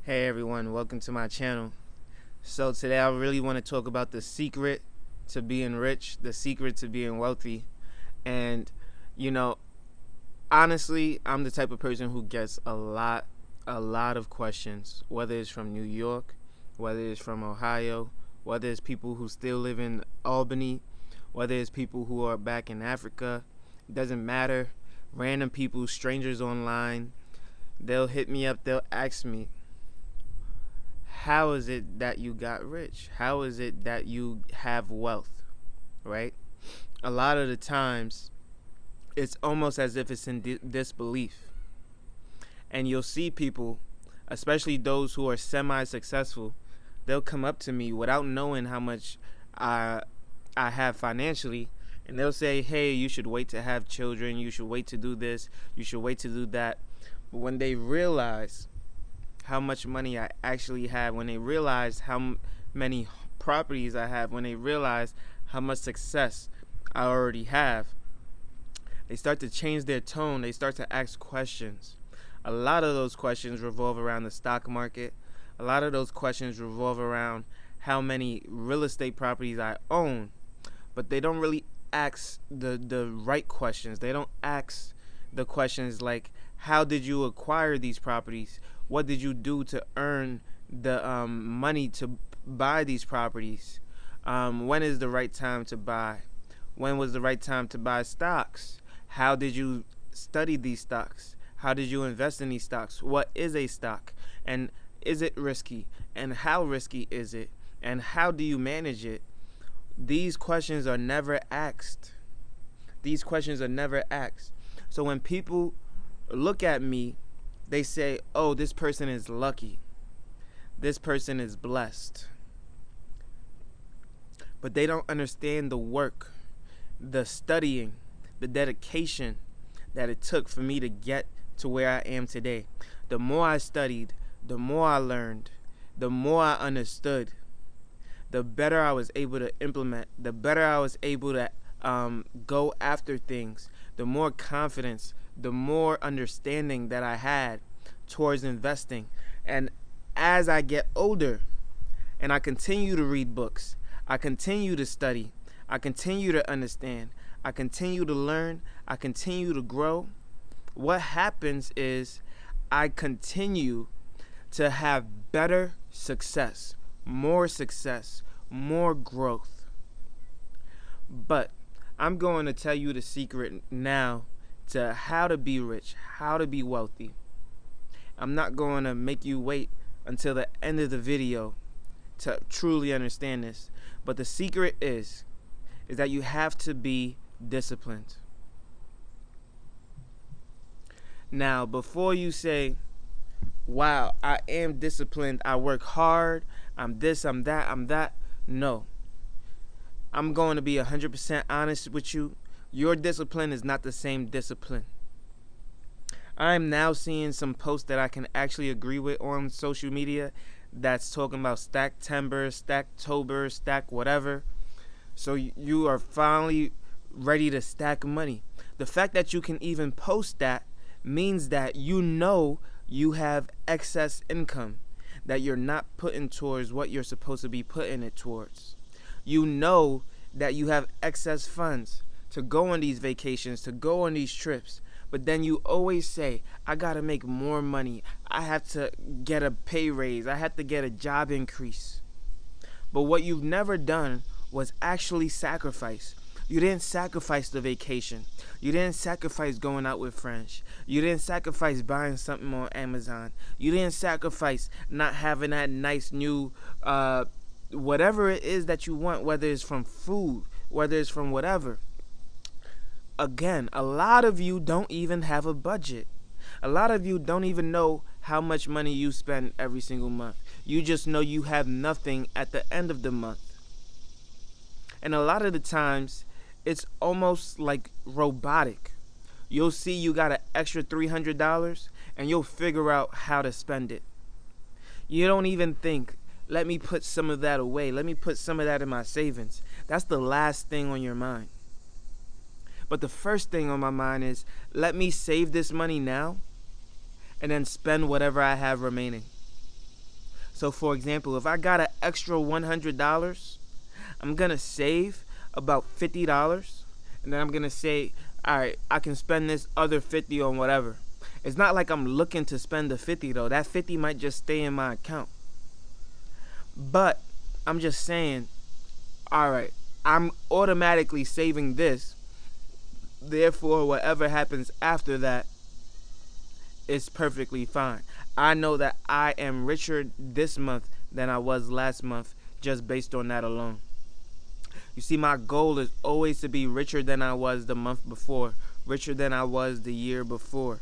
Hey everyone, welcome to my channel. So today I really want to talk about the secret to being rich, the secret to being wealthy. And you know, honestly, I'm the type of person who gets a lot of questions, whether it's from New York, whether it's from Ohio, whether it's people who still live in Albany, whether it's people who are back in Africa. It doesn't matter. Random people, strangers online, they'll hit me up, they'll ask me, how is it that you got rich? How is it that you have wealth, right? A lot of the times, it's almost as if it's in disbelief. And you'll see people, especially those who are semi-successful, they'll come up to me without knowing how much I have financially, and they'll say, hey, you should wait to have children, you should wait to do this, you should wait to do that. But when they realize how much money I actually have, when they realize how many properties I have, when they realize how much success I already have, they start to change their tone. They start to ask questions. A lot of those questions revolve around the stock market. A lot of those questions revolve around how many real estate properties I own. But they don't really ask the right questions. They don't ask the questions like, how did you acquire these properties? What did you do to earn the money to buy these properties? When is the right time to buy? When was the right time to buy stocks? How did you study these stocks? How did you invest in these stocks? What is a stock? And is it risky? And how risky is it? And how do you manage it? These questions are never asked. These questions are never asked. So when people look at me, they say, oh, this person is lucky. This person is blessed. But they don't understand the work, the studying, the dedication that it took for me to get to where I am today. The more I studied, the more I learned, the more I understood, the better I was able to implement, the better I was able to go after things, the more confidence, the more understanding that I had towards investing. And as I get older and I continue to read books, I continue to study, I continue to understand, I continue to learn, I continue to grow, what happens is I continue to have better success, more growth. But I'm going to tell you the secret now to how to be rich, how to be wealthy. I'm not going to make you wait until the end of the video to truly understand this. But the secret is that you have to be disciplined. Now, before you say, wow, I am disciplined, I work hard, I'm this, I'm that, no. I'm going to be 100% honest with you. Your discipline is not the same discipline. I'm now seeing some posts that I can actually agree with on social media that's talking about Stacktember, Stacktober, stack whatever. So you are finally ready to stack money. The fact that you can even post that means that you know you have excess income that you're not putting towards what you're supposed to be putting it towards. You know that you have excess funds to go on these vacations, to go on these trips. But then you always say, I gotta make more money. I have to get a pay raise. I have to get a job increase. But what you've never done was actually sacrifice. You didn't sacrifice the vacation. You didn't sacrifice going out with friends. You didn't sacrifice buying something on Amazon. You didn't sacrifice not having that nice new whatever it is that you want, whether it's from food, whether it's from whatever. Again, a lot of you don't even have a budget. A lot of you don't even know how much money you spend every single month. You just know you have nothing at the end of the month. And a lot of the times, it's almost like robotic. You'll see you got an extra $300 and you'll figure out how to spend it. You don't even think, let me put some of that away. Let me put some of that in my savings. That's the last thing on your mind. But the first thing on my mind is, let me save this money now and then spend whatever I have remaining. So for example, if I got an extra $100, I'm going to save about $50, and then I'm going to say, all right, I can spend this other 50 on whatever. It's not like I'm looking to spend the 50 though. That 50 might just stay in my account. But I'm just saying, all right, I'm automatically saving this. Therefore, whatever happens after that is perfectly fine. I know that I am richer this month than I was last month just based on that alone. You see, my goal is always to be richer than I was the month before, richer than I was the year before.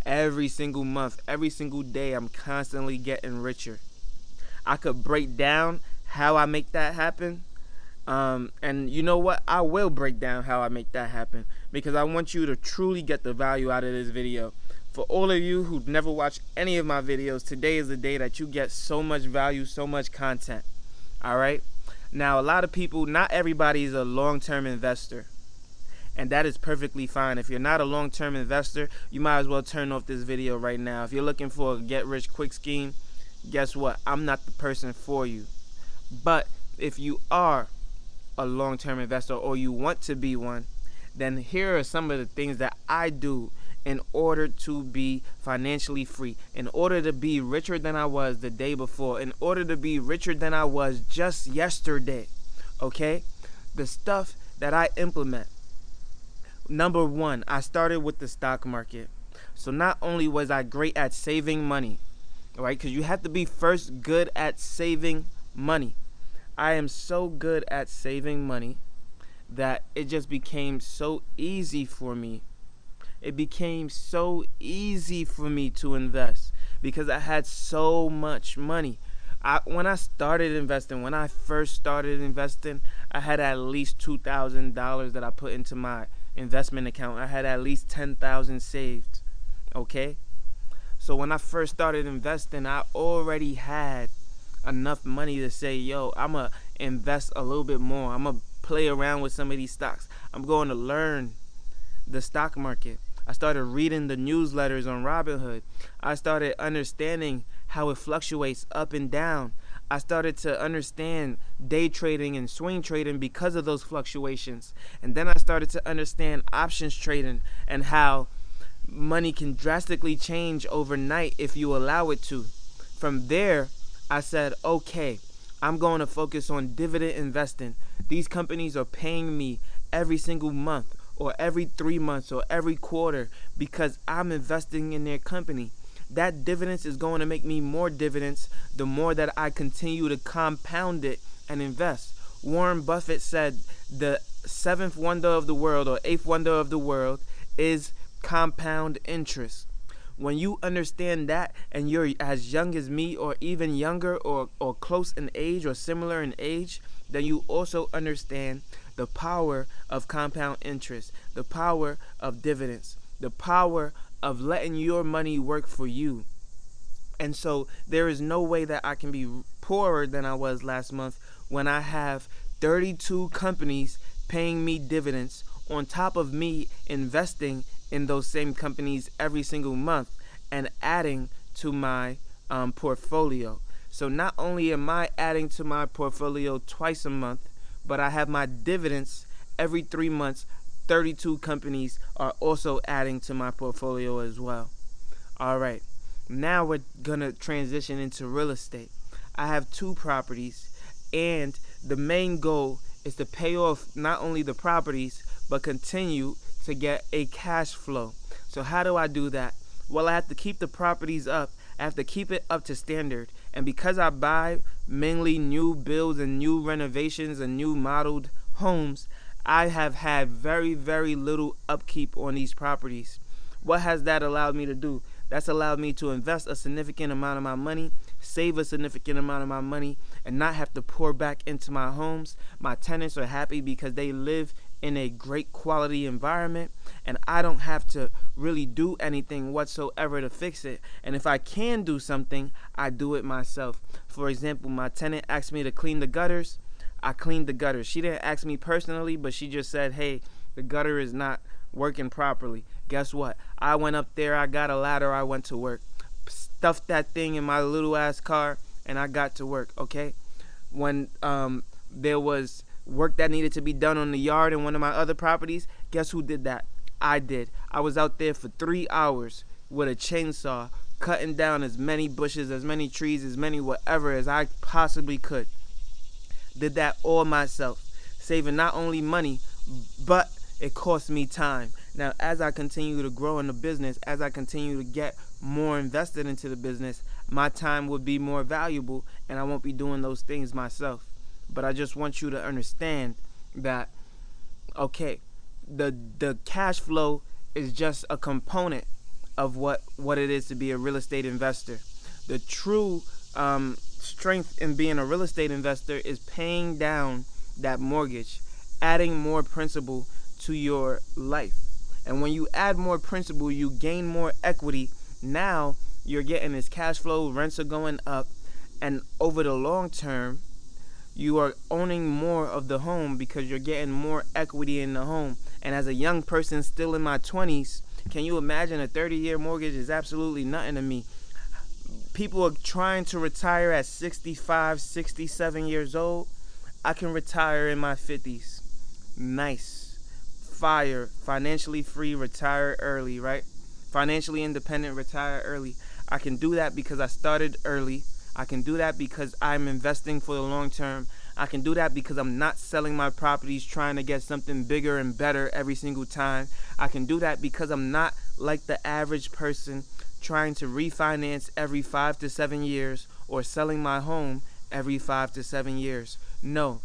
Every single month, every single day, I'm constantly getting richer. I could break down how I make that happen. And you know what? I will break down how I make that happen because I want you to truly get the value out of this video. For all of you who've never watched any of my videos, today is the day that you get so much value, so much content. All right? Now, a lot of people, not everybody is a long-term investor. And that is perfectly fine. If you're not a long-term investor, you might as well turn off this video right now. If you're looking for a get-rich-quick scheme, guess what? I'm not the person for you. But if you are a long-term investor or you want to be one, then here are some of the things that I do in order to be financially free, in order to be richer than I was the day before, in order to be richer than I was just yesterday. Okay? The stuff that I implement. Number one, I started with the stock market. So not only was I great at saving money, right? Because you have to be first good at saving money. I am so good at saving money that it just became so easy for me. It became so easy for me to invest because I had so much money. When I started investing, when I first started investing, I had at least $2,000 that I put into my investment account. I had at least $10,000 saved. Okay? So when I first started investing, I already had enough money to say, yo, I'm going to invest a little bit more. I'm going to play around with some of these stocks. I'm going to learn the stock market. I started reading the newsletters on Robinhood. I started understanding how it fluctuates up and down. I started to understand day trading and swing trading because of those fluctuations. And then I started to understand options trading and how money can drastically change overnight if you allow it to. From there, I said, okay, I'm going to focus on dividend investing. These companies are paying me every single month or every 3 months or every quarter because I'm investing in their company. That dividends is going to make me more dividends the more that I continue to compound it and invest. Warren Buffett said the seventh wonder of the world or eighth wonder of the world is compound interest. When you understand that and you're as young as me or even younger or close in age or similar in age, then you also understand the power of compound interest, the power of dividends, the power of letting your money work for you. And so there is no way that I can be poorer than I was last month when I have 32 companies paying me dividends on top of me investing in those same companies every single month and adding to my portfolio. So not only am I adding to my portfolio twice a month, but I have my dividends every 3 months. 32 companies are also adding to my portfolio as well. All right, now we're gonna transition into real estate. I have 2 properties, and the main goal is to pay off not only the properties, but continue to get a cash flow. So how do I do that? Well, I have to keep the properties up. I have to keep it up to standard. And because I buy mainly new builds and new renovations and new modeled homes, I have had very, very little upkeep on these properties. What has that allowed me to do? That's allowed me to invest a significant amount of my money, save a significant amount of my money, and not have to pour back into my homes. My tenants are happy because they live in a great quality environment, and I don't have to really do anything whatsoever to fix it. And if I can do something, I do it myself. For example, my tenant asked me to clean the gutters. I cleaned the gutters. She didn't ask me personally, but she just said, hey, the gutter is not working properly. Guess what? I went up there, I got a ladder, I went to work, stuffed that thing in my little ass car, and I got to work, okay? When there was work that needed to be done on the yard in one of my other properties, guess who did that? I did. I was out there for 3 hours with a chainsaw, cutting down as many bushes, as many trees, as many whatever as I possibly could. Did that all myself, saving not only money, but it cost me time. Now, as I continue to grow in the business, as I continue to get more invested into the business, my time would be more valuable, and I won't be doing those things myself. But I just want you to understand that, okay, the cash flow is just a component of what it is to be a real estate investor. The true strength in being a real estate investor is paying down that mortgage, adding more principal to your life. And when you add more principal, you gain more equity. Now you're getting this cash flow, rents are going up, and over the long term, you are owning more of the home because you're getting more equity in the home. And as a young person still in my 20s, can you imagine a 30-year mortgage is absolutely nothing to me. People are trying to retire at 65, 67 years old. I can retire in my 50s. Nice. Fire. Financially free, retire early, right? Financially independent, retire early. I can do that because I started early. I can do that because I'm investing for the long term. I can do that because I'm not selling my properties trying to get something bigger and better every single time. I can do that because I'm not like the average person trying to refinance every 5 to 7 years or selling my home every 5 to 7 years. No,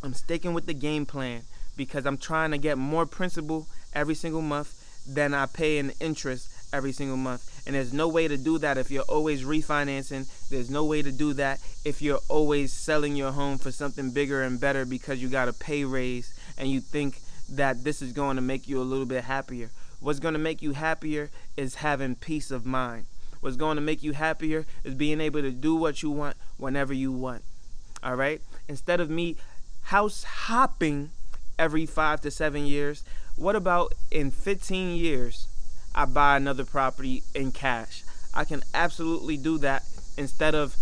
I'm sticking with the game plan because I'm trying to get more principal every single month than I pay in interest every single month. And there's no way to do that if you're always refinancing. There's no way to do that if you're always selling your home for something bigger and better because you got a pay raise and you think that this is going to make you a little bit happier. What's going to make you happier is having peace of mind. What's going to make you happier is being able to do what you want whenever you want. All right? Instead of me house hopping every 5 to 7 years, what about in 15 years I buy another property in cash? I can absolutely do that instead of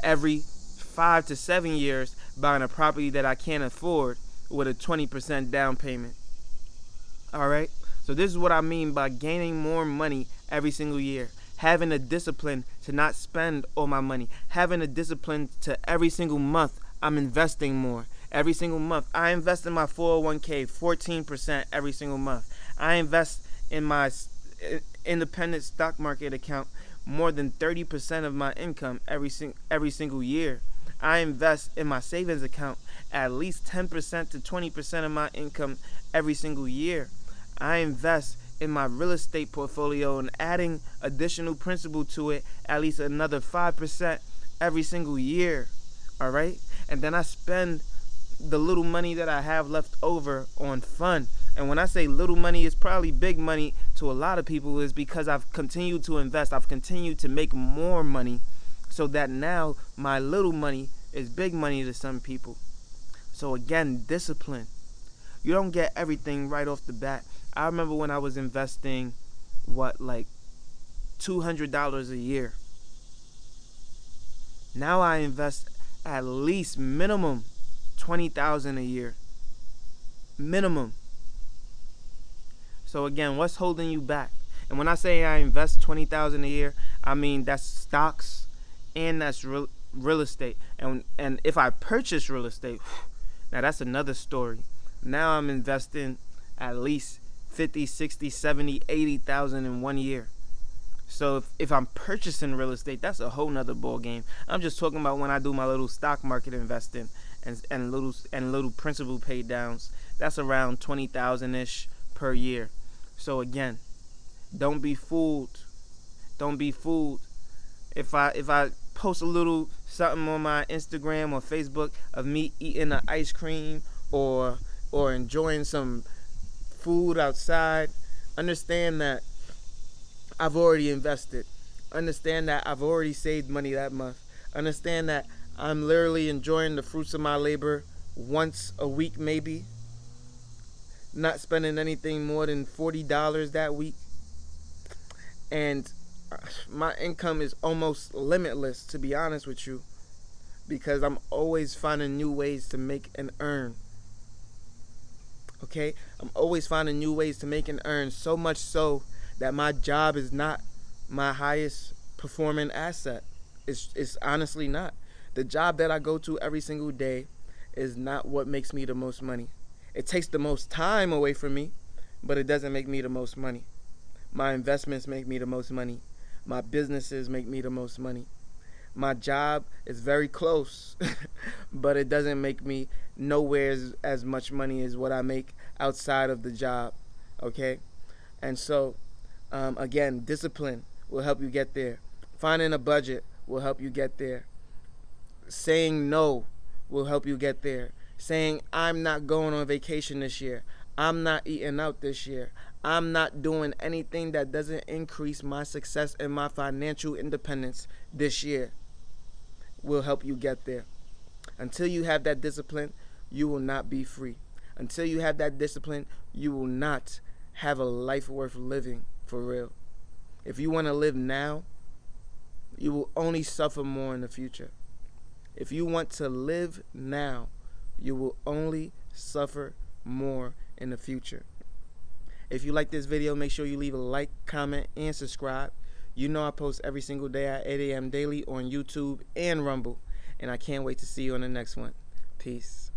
every 5 to 7 years buying a property that I can't afford with a 20% down payment. All right? So this is what I mean by gaining more money every single year. Having a discipline to not spend all my money. Having a discipline to every single month I'm investing more. Every single month I invest in my 401k 14% every single month. I invest in my independent stock market account more than 30% of my income every single year. I invest in my savings account at least 10% to 20% of my income every single year. I invest in my real estate portfolio and adding additional principal to it at least another 5% every single year. All right? And then I spend the little money that I have left over on fun. And when I say little money, it's probably big money to a lot of people, is because I've continued to invest. I've continued to make more money so that now my little money is big money to some people. So again, discipline. You don't get everything right off the bat. I remember when I was investing, like $200 a year. Now I invest at least minimum $20,000 a year. Minimum. So again, what's holding you back? And when I say I invest $20,000 a year, I mean that's stocks and that's real estate. And if I purchase real estate, now that's another story. Now I'm investing at least 50, 60, 70, 80,000 in 1 year. So if I'm purchasing real estate, that's a whole nother ball game. I'm just talking about when I do my little stock market investing and little principal pay downs. That's around 20,000 ish per year. So again, don't be fooled. Don't be fooled. If I post a little something on my Instagram or Facebook of me eating an ice cream or enjoying some food outside, understand that I've already invested. Understand that I've already saved money that month. Understand that I'm literally enjoying the fruits of my labor once a week maybe. Not spending anything more than $40 that week. And My income is almost limitless, to be honest with you, because I'm always finding new ways to make and earn. Okay? I'm always finding new ways to make and earn, so much so that my job is not my highest performing asset. It's honestly not. The job that I go to every single day is not what makes me the most money. It takes the most time away from me, but it doesn't make me the most money. My investments make me the most money. My businesses make me the most money. My job is very close, but it doesn't make me nowhere as much money as what I make outside of the job. Okay? And so, again, discipline will help you get there. Finding a budget will help you get there. Saying no will help you get there. Saying, I'm not going on vacation this year. I'm not eating out this year. I'm not doing anything that doesn't increase my success and my financial independence this year will help you get there. Until you have that discipline, you will not be free. Until you have that discipline, you will not have a life worth living for real. If you want to live now, you will only suffer more in the future. If you want to live now, you will only suffer more in the future. If you like this video, make sure you leave a like, comment, and subscribe. You know I post every single day at 8 a.m. daily on YouTube and Rumble. And I can't wait to see you on the next one. Peace.